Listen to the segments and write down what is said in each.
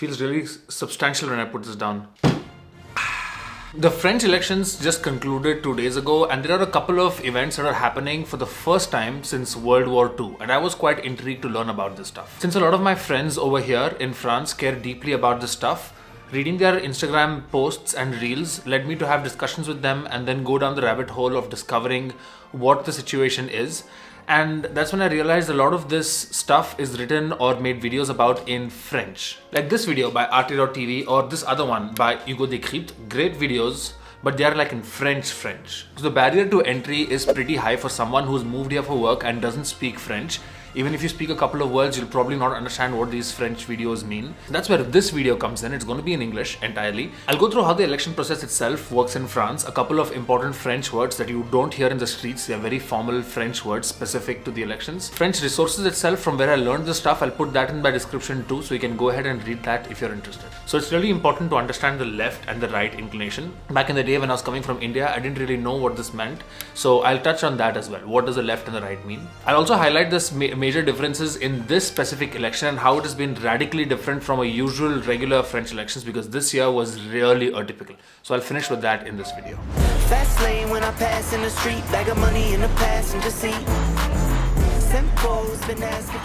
Feels really substantial when I put this down. The French elections just concluded 2 days ago, and there are a couple of events that are happening for the first time since World War II, and I was quite intrigued to learn about this stuff. Since a lot of my friends over here in France care deeply about this stuff, reading their Instagram posts and reels led me to have discussions with them and then go down the rabbit hole of discovering what the situation is. And that's when I realized a lot of this stuff is written or made videos about in French. Like this video by Arte.tv or this other one by Hugo Decrypte. Great videos, but they are like in French. So the barrier to entry is pretty high for someone who's moved here for work and doesn't speak French. Even if you speak a couple of words, you'll probably not understand what these French videos mean. That's where this video comes in. It's going to be in English entirely. I'll go through how the election process itself works in France, a couple of important French words that you don't hear in the streets. They're very formal French words specific to the elections. French resources itself, from where I learned this stuff, I'll put that in my description too, so you can go ahead and read that if you're interested. So it's really important to understand the left and the right inclination. Back in the day when I was coming from India, I didn't really know what this meant. So I'll touch on that as well. What does the left and the right mean? I'll also highlight this major differences in this specific election and how it has been radically different from a usual regular French elections, because this year was really atypical. So I'll finish with that in this video. Fast lane when I pass in the street, bag of money in the passenger seat.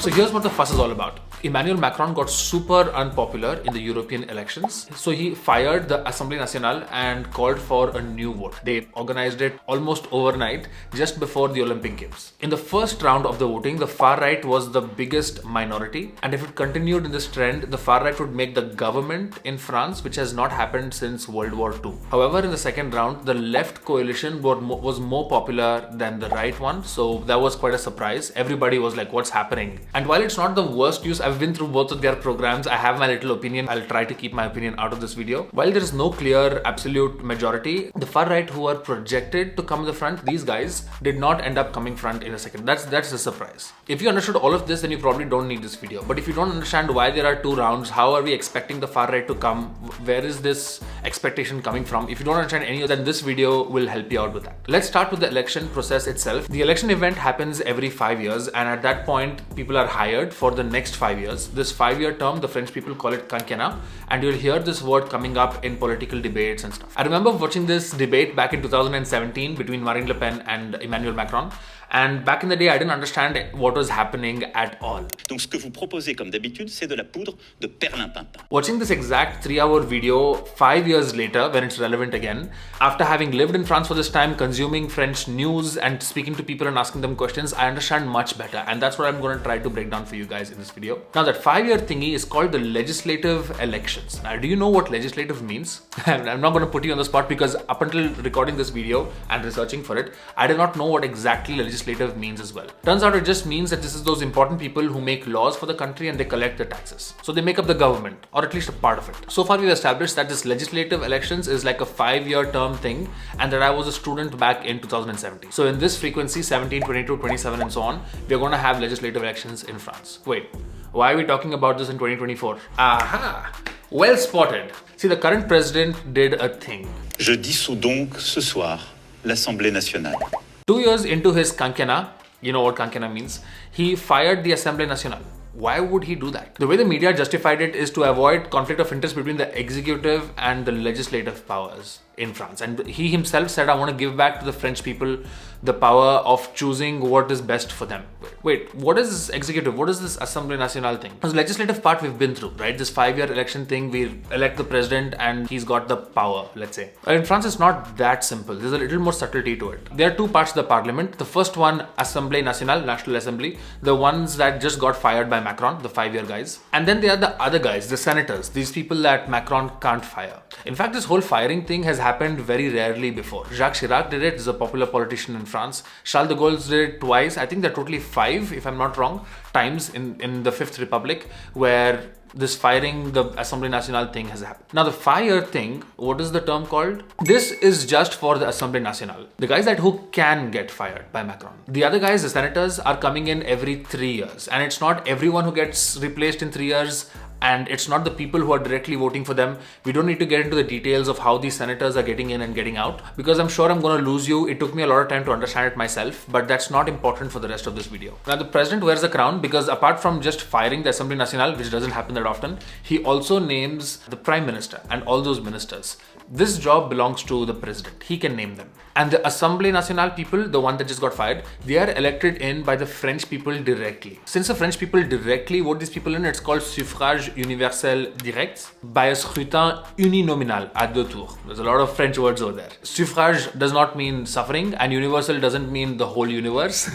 So here's what the fuss is all about. Emmanuel Macron got super unpopular in the European elections. So he fired the Assemblée Nationale and called for a new vote. They organized it almost overnight, just before the Olympic Games. In the first round of the voting, the far right was the biggest minority. And if it continued in this trend, the far right would make the government in France, which has not happened since World War II. However, in the second round, the left coalition was more popular than the right one. So that was quite a surprise. Everybody was like, what's happening? And while it's not the worst news, I've been through both of their programs. I have my little opinion. I'll try to keep my opinion out of this video. While there is no clear absolute majority, the far right who are projected to come in the front, these guys did not end up coming front in a second. That's a surprise. If you understood all of this, then you probably don't need this video. But if you don't understand why there are two rounds, how are we expecting the far right to come? Where is this expectation coming from? If you don't understand any of that, then this video will help you out with that. Let's start with the election process itself. The election event happens every 5 years, and at that point, people are hired for the next 5 years. This 5-year term, the French people call it quinquennat, and you'll hear this word coming up in political debates and stuff. I remember watching this debate back in 2017 between Marine Le Pen and Emmanuel Macron. And back in the day, I didn't understand what was happening at all. Donc ce que vous proposez comme d'habitude, c'est de la poudre de perlimpinpin. Watching this exact 3-hour video 5 years later, when it's relevant again, after having lived in France for this time, consuming French news and speaking to people and asking them questions, I understand much better. And that's what I'm going to try to break down for you guys in this video. Now, that 5-year thingy is called the legislative elections. Now, do you know what legislative means? I'm not going to put you on the spot, because up until recording this video and researching for it, I did not know what exactly legislative means as well. Turns out it just means that this is those important people who make laws for the country and they collect the taxes. So they make up the government, or at least a part of it. So far we've established that this legislative elections is like a 5-year term thing, and that I was a student back in 2017. So in this frequency, 17, 22, 27 and so on, we're going to have legislative elections in France. Wait, why are we talking about this in 2024? Aha! Well spotted. See, the current president did a thing. Je dissous donc ce soir l'Assemblée nationale. 2 years into his quinquennat, you know what quinquennat means, he fired the Assemblée Nationale. Why would he do that? The way the media justified it is to avoid conflict of interest between the executive and the legislative powers in France. And he himself said, I want to give back to the French people the power of choosing what is best for them. Wait, what is this executive? What is this Assemblée Nationale thing? The legislative part we've been through, right? This 5-year election thing, we elect the president and he's got the power, let's say. In France, it's not that simple. There's a little more subtlety to it. There are two parts of the parliament. The first one, Assemblée Nationale, National Assembly, the ones that just got fired by Macron, the 5-year guys. And then there are the other guys, the senators, these people that Macron can't fire. In fact, this whole firing thing has happened very rarely before. Jacques Chirac did it, he's a popular politician in France. Charles de Gaulle did it twice. I think there are totally 5, if I'm not wrong, times in the Fifth Republic where this firing the Assemblée Nationale thing has happened. Now the 5-year thing, what is the term called? This is just for the Assemblée Nationale. The guys who can get fired by Macron. The other guys, the senators, are coming in every 3 years. And it's not everyone who gets replaced in 3 years. and it's not the people who are directly voting for them. We don't need to get into the details of how these senators are getting in and getting out, because I'm sure I'm going to lose you. It took me a lot of time to understand it myself, but that's not important for the rest of this video. Now, the president wears a crown because apart from just firing the Assemblée Nationale, which doesn't happen that often, he also names the prime minister and all those ministers. This job belongs to the president. He can name them. And the Assemblée Nationale people, the one that just got fired, they are elected in by the French people directly. Since the French people directly vote these people in, it's called suffrage universel direct by a scrutin uninominal à deux tours. There's a lot of French words over there. Suffrage does not mean suffering, and universal doesn't mean the whole universe.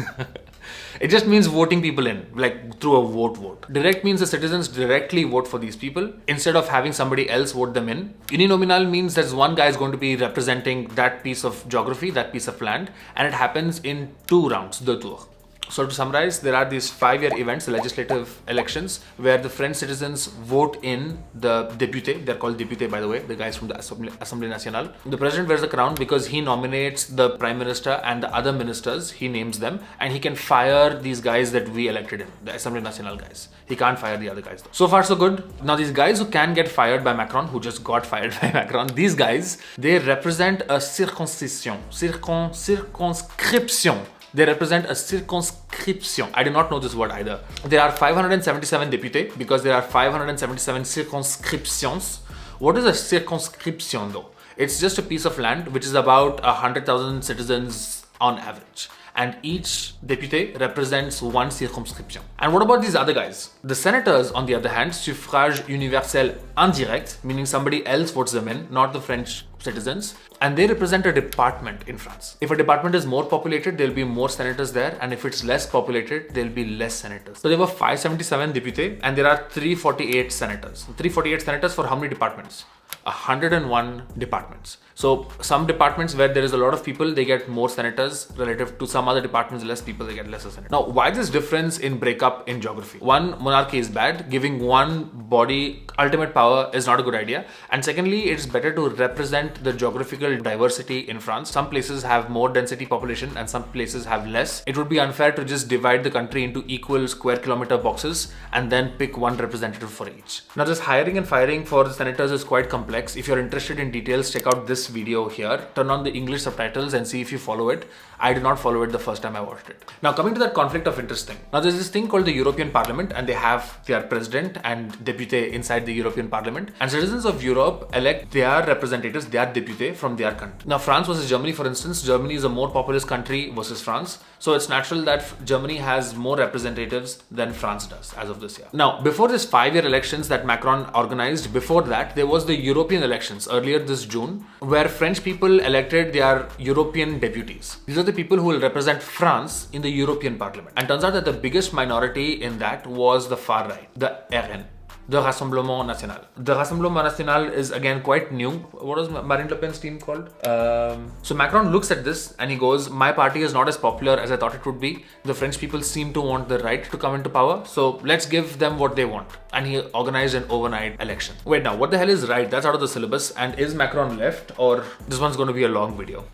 It just means voting people in, like through a vote. Direct means the citizens directly vote for these people instead of having somebody else vote them in. Uninominal means that one guy is going to be representing that piece of geography, that piece of land, and it happens in 2 rounds, deux tours. So to summarize, there are these 5-year events, the legislative elections, where the French citizens vote in the députés. They're called députés, by the way, the guys from the Assemblée Nationale. The president wears the crown because he nominates the prime minister and the other ministers. He names them, and he can fire these guys that we elected in, the Assemblée Nationale guys. He can't fire the other guys though. So far so good. Now these guys who can get fired by Macron, who just got fired by Macron, these guys, they represent a circonscription. They represent a circonscription. I do not know this word either. There are 577 députés because there are 577 circonscriptions. What is a circonscription though? It's just a piece of land which is about 100,000 citizens on average. And each député represents one circumscription. And what about these other guys? The senators, on the other hand, suffrage universel indirect, meaning somebody else votes them in, not the French citizens, and they represent a department in France. If a department is more populated, there'll be more senators there, and if it's less populated, there'll be less senators. So there were 577 députés, and there are 348 senators. 348 senators for how many departments? 101 departments. So some departments where there is a lot of people, they get more senators relative to some other departments, less people, they get lesser senators. Now, why this difference in breakup in geography? One, monarchy is bad. Giving one body ultimate power is not a good idea. And secondly, it's better to represent the geographical diversity in France. Some places have more density population and some places have less. It would be unfair to just divide the country into equal square kilometer boxes and then pick one representative for each. Now, this hiring and firing for the senators is quite complex. If you're interested in details, check out this video here. Turn on the English subtitles and see if you follow it. I did not follow it the first time I watched it. Now, coming to that conflict of interest thing. Now, there's this thing called the European Parliament, and they have their president and député inside the European Parliament. And citizens of Europe elect their representatives, their député from their country. Now, France versus Germany, for instance, Germany is a more populous country versus France. So it's natural that Germany has more representatives than France does as of this year. Now, before this 5-year elections that Macron organized, before that, there was the European elections earlier this June, where French people elected their European deputies. These are the people who will represent France in the European Parliament. And turns out that the biggest minority in that was the far right, the RN. The Rassemblement National. The Rassemblement National is again quite new. What was Marine Le Pen's team called? So Macron looks at this and he goes, my party is not as popular as I thought it would be. The French people seem to want the right to come into power. So let's give them what they want. And he organized an overnight election. Wait, now what the hell is right? That's out of the syllabus. And is Macron left, or this one's going to be a long video?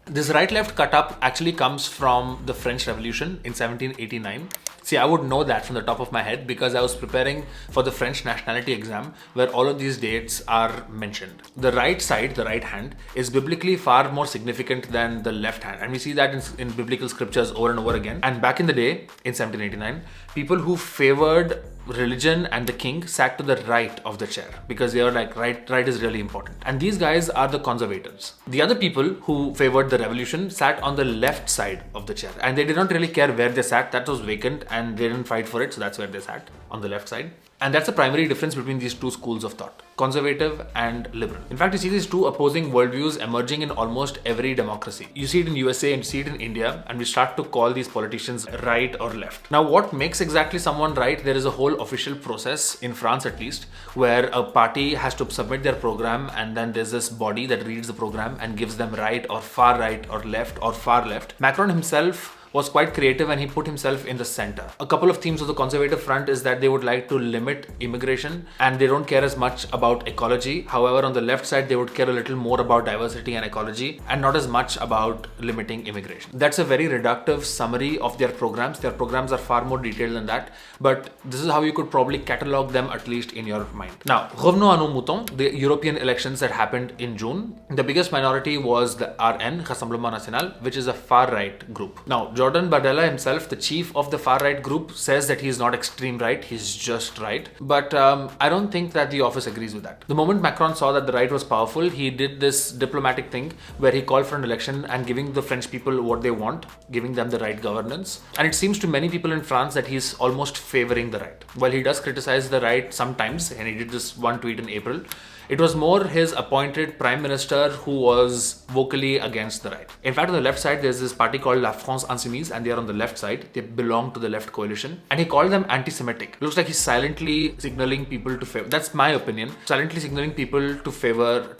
This right-left cut-up actually comes from the French Revolution in 1789. See, I would know that from the top of my head because I was preparing for the French nationality exam where all of these dates are mentioned. The right side, the right hand, is biblically far more significant than the left hand. And we see that in biblical scriptures over and over again. And back in the day, in 1789, people who favored religion and the king sat to the right of the chair because they were like, right is really important. And these guys are the conservatives. The other people who favored the revolution sat on the left side of the chair, and they did not really care where they sat. That was vacant and they didn't fight for it, so that's where they sat, on the left side. And that's the primary difference between these two schools of thought, conservative and liberal. In fact, you see these two opposing worldviews emerging in almost every democracy. You see it in USA and you see it in India, and we start to call these politicians right or left. Now, what makes exactly someone right? There is a whole official process, in France at least, where a party has to submit their program, and then there's this body that reads the program and gives them right or far left or far left. Macron himself was quite creative and he put himself in the center. A couple of themes of the Conservative Front is that they would like to limit immigration and they don't care as much about ecology. However, on the left side, they would care a little more about diversity and ecology and not as much about limiting immigration. That's a very reductive summary of their programs. Their programs are far more detailed than that, but this is how you could probably catalog them, at least in your mind. Now, revenons à nos moutons, the European elections that happened in June. The biggest minority was the RN, Rassemblement National, which is a far-right group. Now, Jordan Bardella himself, the chief of the far-right group, says that he's not extreme right, he's just right. But I don't think that the office agrees with that. The moment Macron saw that the right was powerful, he did this diplomatic thing where he called for an election and giving the French people what they want, giving them the right governance. And it seems to many people in France that he's almost favoring the right. While he does criticize the right sometimes, and he did this one tweet in April, it was more his appointed prime minister who was vocally against the right. In fact, on the left side, there's this party called La France Insoumise, and they are on the left side. They belong to the left coalition. And he called them anti-Semitic. Looks like he's silently signaling people to favor, that's my opinion, silently signaling people to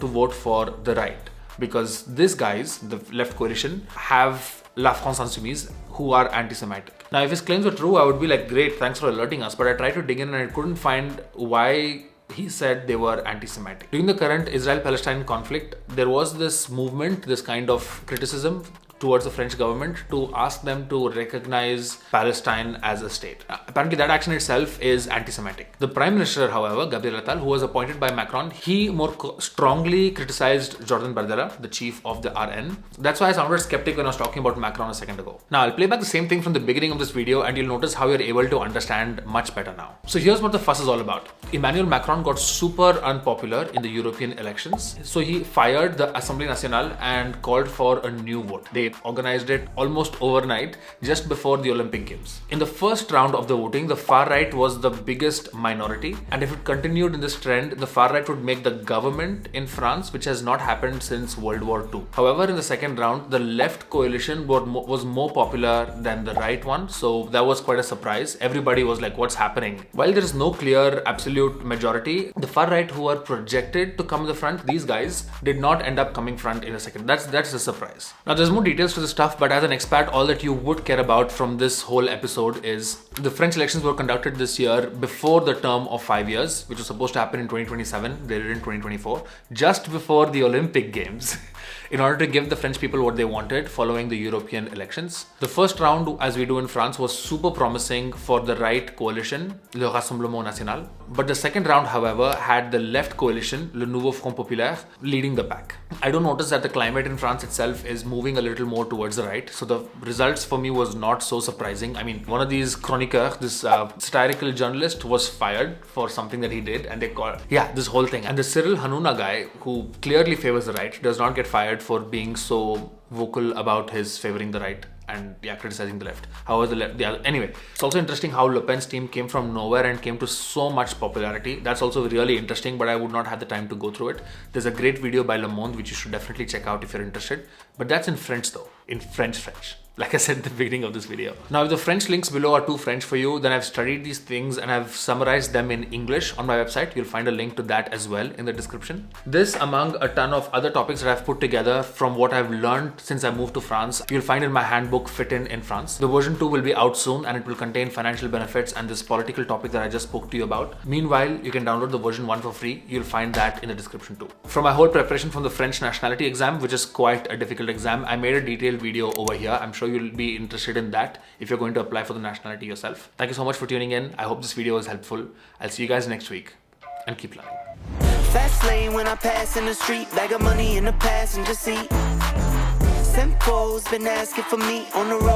vote for the right. Because these guys, the left coalition, have La France Insoumise who are anti-Semitic. Now, if his claims were true, I would be like, great, thanks for alerting us. But I tried to dig in and I couldn't find why he said they were anti-Semitic. During the current Israel-Palestine conflict, there was this movement, this kind of criticism towards the French government to ask them to recognize Palestine as a state. Apparently that action itself is anti-Semitic. The Prime Minister, however, Gabriel Attal, who was appointed by Macron, he more strongly criticized Jordan Bardella, the chief of the RN. That's why I sounded skeptic when I was talking about Macron a second ago. Now I'll play back the same thing from the beginning of this video and you'll notice how you're able to understand much better now. So here's what the fuss is all about. Emmanuel Macron got super unpopular in the European elections. So he fired the Assemblée Nationale and called for a new vote. They organized it almost overnight, just before the Olympic Games. In the first round of the voting, the far right was the biggest minority, and if it continued in this trend, the far right would make the government in France, which has not happened since World War II. However, in the second round, the left coalition was more popular than the right one, so that was quite a surprise. Everybody was like, what's happening? While there is no clear absolute majority, the far right who are projected to come in the front, these guys did not end up coming front in a second. That's a surprise. Now there's more details to the stuff, but as an expat, all that you would care about from this whole episode is the French elections were conducted this year before the term of 5 years, which was supposed to happen in 2027. They did it in 2024, just before the Olympic Games. In order to give the French people what they wanted following the European elections. The first round, as we do in France, was super promising for the right coalition, Le Rassemblement National. But the second round, however, had the left coalition, Le Nouveau Front Populaire, leading the pack. I do notice that the climate in France itself is moving a little more towards the right. So the results for me was not so surprising. I mean, one of these chroniqueurs, this satirical journalist, was fired for something that he did, and they called, this whole thing. And the Cyril Hanouna guy, who clearly favors the right, does not get fired for being so vocal about his favoring the right and criticizing the left. However, anyway, it's also interesting how Le Pen's team came from nowhere and came to so much popularity. That's also really interesting, but I would not have the time to go through it. There's a great video by Le Monde, which you should definitely check out if you're interested. But that's in French though, in French. Like I said at the beginning of this video. Now, if the French links below are too French for you, then I've studied these things and I've summarized them in English on my website. You'll find a link to that as well in the description. This, among a ton of other topics that I've put together from what I've learned since I moved to France, you'll find in my handbook, Fit in France. The version 2 will be out soon and it will contain financial benefits and this political topic that I just spoke to you about. Meanwhile, you can download the version 1 for free. You'll find that in the description too. For my whole preparation from the French nationality exam, which is quite a difficult exam, I made a detailed video over here. I'm sure you'll be interested in that if you're going to apply for the nationality yourself. Thank you so much for tuning in. I hope this video was helpful. I'll see you guys next week and keep learning. Fast lane when I pass in the street, bag of money in the passenger seat. Simcoe's been asking for me on the road.